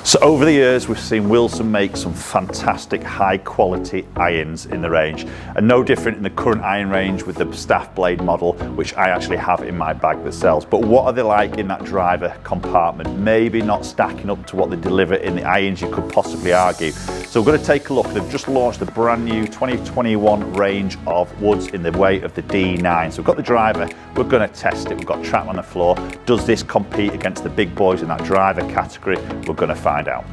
So over the years, we've seen Wilson make some fantastic high quality irons in the range, and no different in the current iron range with the staff blade model, which I actually have in my bag that sells. But what are they like in that driver compartment? Maybe not stacking up to what they deliver in the irons, you could possibly argue. So we're going to take a look. They've just launched the brand new 2021 range of woods in the way of the D9. So we've got the driver, we're going to test it. We've got TrackMan on the floor. Does this compete against the big boys in that driver category? We're going to find out.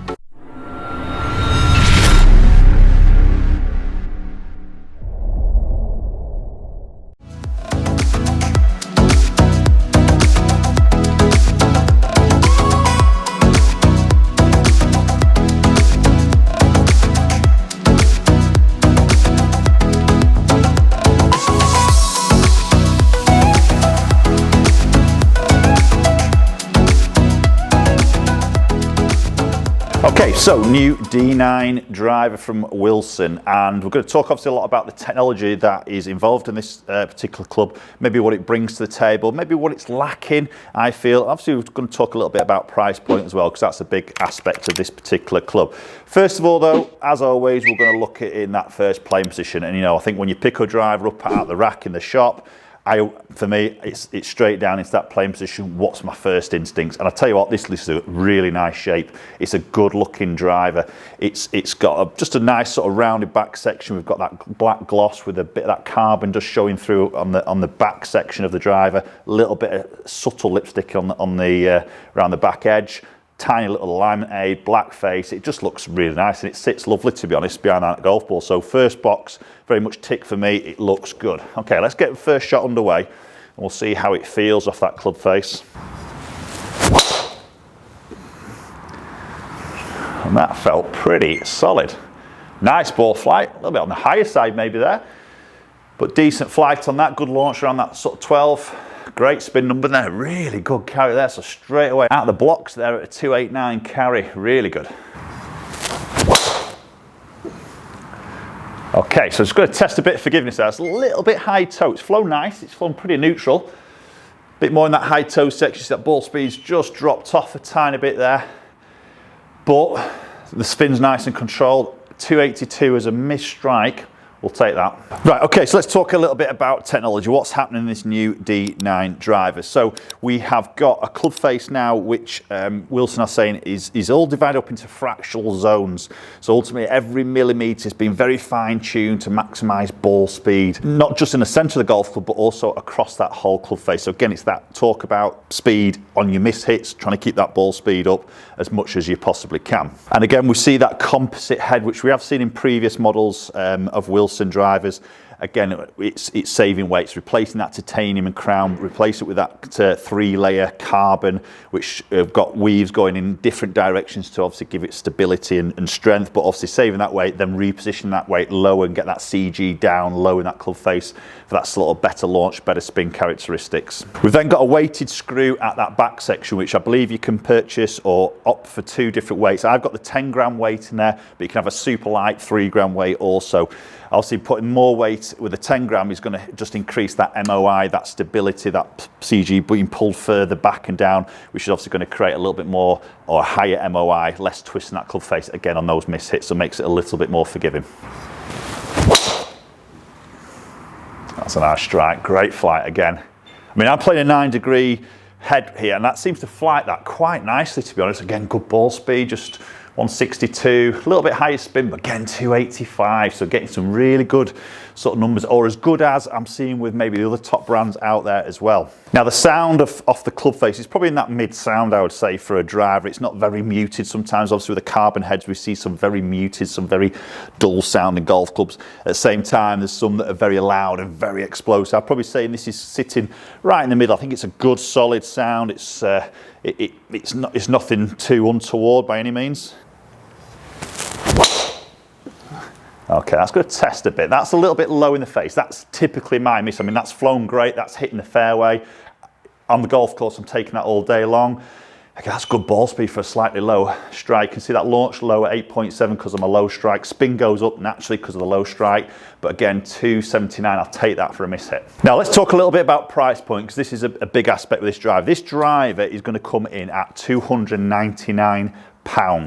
Okay, so new D9 driver from Wilson, and we're going to talk obviously a lot about the technology that is involved in this particular club, maybe what it brings to the table, maybe what it's lacking, I feel. Obviously we're going to talk a little bit about price point as well, because that's a big aspect of this particular club. First of all though, as always, we're going to look at it in that first playing position, and I think when you pick a driver up out the rack in the shop, for me, it's straight down into that playing position. What's my first instincts? And I tell you what, this is a really nice shape. It's a good looking driver. It's got just a nice sort of rounded back section. We've got that black gloss with a bit of that carbon just showing through on the back section of the driver. A little bit of subtle lipstick on the around the back edge. Tiny little alignment aid, black face. It just looks really nice, and it sits lovely, to be honest, behind that golf ball. So first box, very much tick for me. It looks good. Okay, let's get the first shot underway, and we'll see how it feels off that club face. And that felt pretty solid. Nice ball flight, a little bit on the higher side maybe there, but decent flight on that. Good launch around that sort of 12. Great spin number there, really good carry there, so straight away out of the blocks there at a 289 carry, really good. Okay, so just going to test a bit of forgiveness there. It's a little bit high toe, it's flown nice, it's flown pretty neutral. A bit more in that high toe section, so that ball speed's just dropped off a tiny bit there. But the spin's nice and controlled. 282 as a missed strike. We'll take that. Right, okay, so let's talk a little bit about technology. What's happening in this new D9 driver? So we have got a club face now, which Wilson are saying is all divided up into fractional zones. So ultimately every millimetre has been very fine-tuned to maximise ball speed, not just in the centre of the golf club, but also across that whole club face. So again, it's that talk about speed on your miss hits, trying to keep that ball speed up as much as you possibly can. And again, we see that composite head, which we have seen in previous models of Wilson drivers. Again, it's saving weight, it's replacing that titanium and crown, replace it with that 3-layer carbon, which have got weaves going in different directions to obviously give it stability and strength, but obviously saving that weight, then reposition that weight lower and get that CG down low in that club face for that sort of better launch, better spin characteristics. We've then got a weighted screw at that back section, which I believe you can purchase or opt for 2 different weights. I've got the 10 gram weight in there, but you can have a super light 3 gram weight also. Obviously putting more weight with a 10 gram is going to just increase that MOI, that stability, that CG being pulled further back and down, which is obviously going to create a little bit more or higher MOI, less twist in that club face again on those miss hits, so makes it a little bit more forgiving. That's a nice strike, great flight again. I mean, I'm playing a 9-degree head here, and that seems to flight that quite nicely, to be honest. Again, good ball speed, just 162, a little bit higher spin, but again 285, so getting some really good sort of numbers, or as good as I'm seeing with maybe the other top brands out there as well. Now the sound off the club face is probably in that mid sound, I would say, for a driver. It's not very muted sometimes. Obviously with the carbon heads we see some very muted, some very dull sounding golf clubs. At the same time there's some that are very loud and very explosive. I'd probably say this is sitting right in the middle. I think it's a good solid sound. It's nothing too untoward by any means. Okay, that's going to test a bit. That's a little bit low in the face. That's typically my miss. I mean, that's flown great. That's hitting the fairway. On the golf course, I'm taking that all day long. Okay, that's good ball speed for a slightly low strike. You can see that launch low at 8.7 because of my low strike. Spin goes up naturally because of the low strike. But again, 279, I'll take that for a miss hit. Now let's talk a little bit about price point, because this is a big aspect of this driver. This driver is going to come in at £299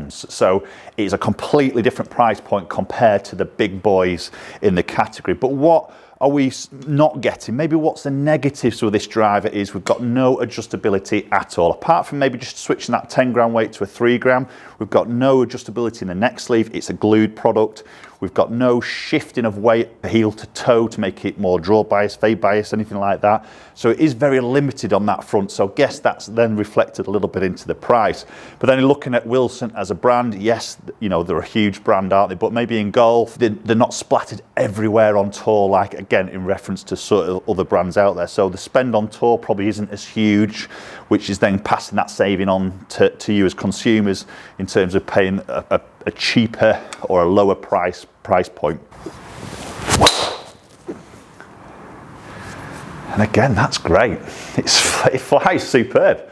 So it's a completely different price point compared to the big boys in the category. But what are we not getting? Maybe what's the negatives with this driver is we've got no adjustability at all. Apart from maybe just switching that 10 gram weight to a 3 gram, we've got no adjustability in the neck sleeve. It's a glued product. We've got no shifting of weight heel to toe to make it more draw bias, fade bias, anything like that. So it is very limited on that front. So I guess that's then reflected a little bit into the price. But then looking at Wilson as a brand, yes, you know, they're a huge brand, aren't they? But maybe in golf, they're not splattered everywhere on tour, like again, in reference to sort of other brands out there. So the spend on tour probably isn't as huge, which is then passing that saving on to you as consumers in terms of paying a cheaper or a lower price point. And again, that's great. It flies superb.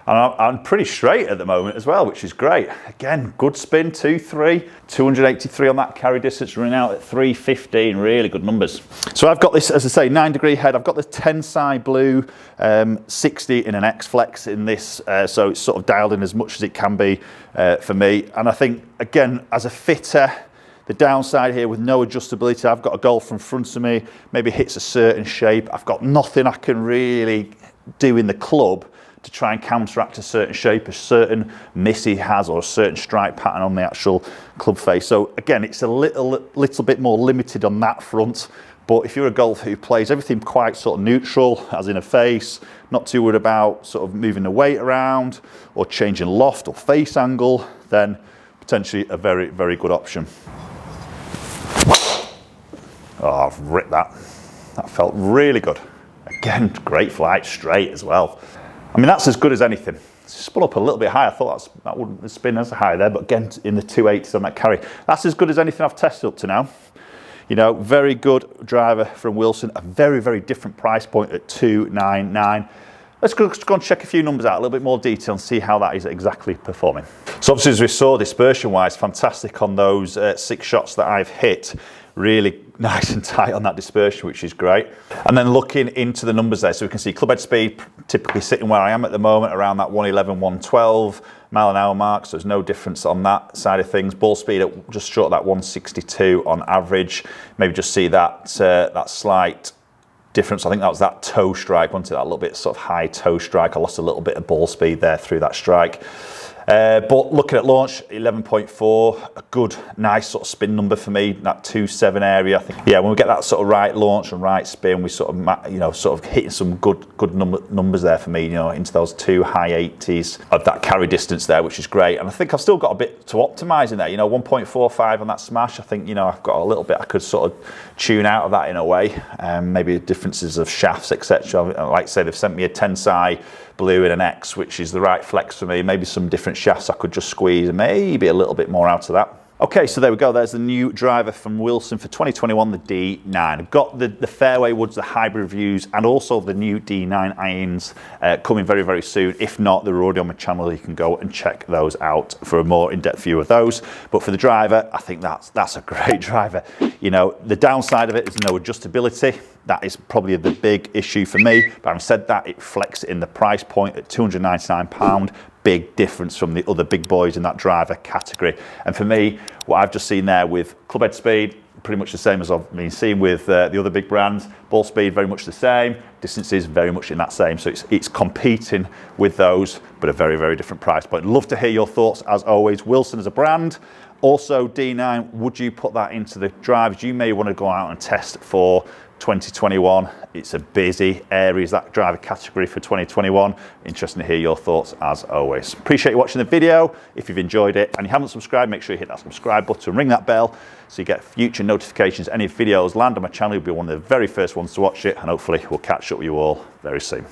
And I'm pretty straight at the moment as well, which is great. Again, good spin, 283 on that carry distance, running out at 315, really good numbers. So I've got this, as I say, 9-degree head. I've got the Tensai Blue 60 in an X-Flex in this, so it's sort of dialed in as much as it can be for me. And I think, again, as a fitter, the downside here with no adjustability, I've got a Golf in front of me, maybe hits a certain shape. I've got nothing I can really do in the club to try and counteract a certain shape, a certain miss he has, or a certain strike pattern on the actual club face. So again, it's a little bit more limited on that front. But if you're a golfer who plays everything quite sort of neutral, as in a face, not too worried about sort of moving the weight around or changing loft or face angle, then potentially a very, very good option. Oh, I've ripped that. That felt really good. Again, great flight, straight as well. I mean, that's as good as anything. It's spun up a little bit high. I thought that wouldn't have spin as high there, but again, in the 280s on that carry. That's as good as anything I've tested up to now. You know, very good driver from Wilson, a very, very different price point at $299. Let's go and check a few numbers out, a little bit more detail, and see how that is exactly performing. So obviously, as we saw, dispersion-wise, fantastic on those 6 shots that I've hit. Really nice and tight on that dispersion, which is great. And then looking into the numbers there, so we can see club head speed typically sitting where I am at the moment, around that 111, 112 mile an hour mark, so there's no difference on that side of things. Ball speed at just short of that 162 on average. Maybe just see that that slight difference. I think that was that toe strike, wasn't it? That little bit sort of high toe strike. I lost a little bit of ball speed there through that strike. But looking at launch, 11.4, a good, nice sort of spin number for me, that 2.7 area. I think, yeah, when we get that sort of right launch and right spin, we sort of, you know, sort of hitting some good numbers there for me, you know, into those 2 high 80s of that carry distance there, which is great. And I think I've still got a bit to optimize in there, you know, 1.45 on that smash. I think, you know, I've got a little bit I could sort of tune out of that in a way. Maybe differences of shafts, etc. Like I say, they've sent me a Tensai Blue in an X, which is the right flex for me. Maybe some different shafts I could just squeeze, maybe a little bit more out of that. Okay, so there we go. There's the new driver from Wilson for 2021, the D9. I've got the fairway woods, the hybrid reviews, and also the new D9 irons coming very, very soon. If not, they're already on my channel. You can go and check those out for a more in-depth view of those. But for the driver, I think that's a great driver. You know, the downside of it is no adjustability. That is probably the big issue for me. But having said that, it flexes in the price point at £299. Big difference from the other big boys in that driver category. And for me, what I've just seen there with club head speed, pretty much the same as I've been seeing with the other big brands. Ball speed, very much the same. Distances, very much in that same. So it's competing with those, but a very, very different price point. Love to hear your thoughts, as always. Wilson as a brand. Also, D9, would you put that into the drivers you may want to go out and test for 2021? It's a busy area, that driver category for 2021. Interesting to hear your thoughts as always. Appreciate you watching the video. If you've enjoyed it and you haven't subscribed, make sure you hit that subscribe button, ring that bell so you get future notifications. Any videos land on my channel, you'll be one of the very first ones to watch it, and hopefully we'll catch up with you all very soon.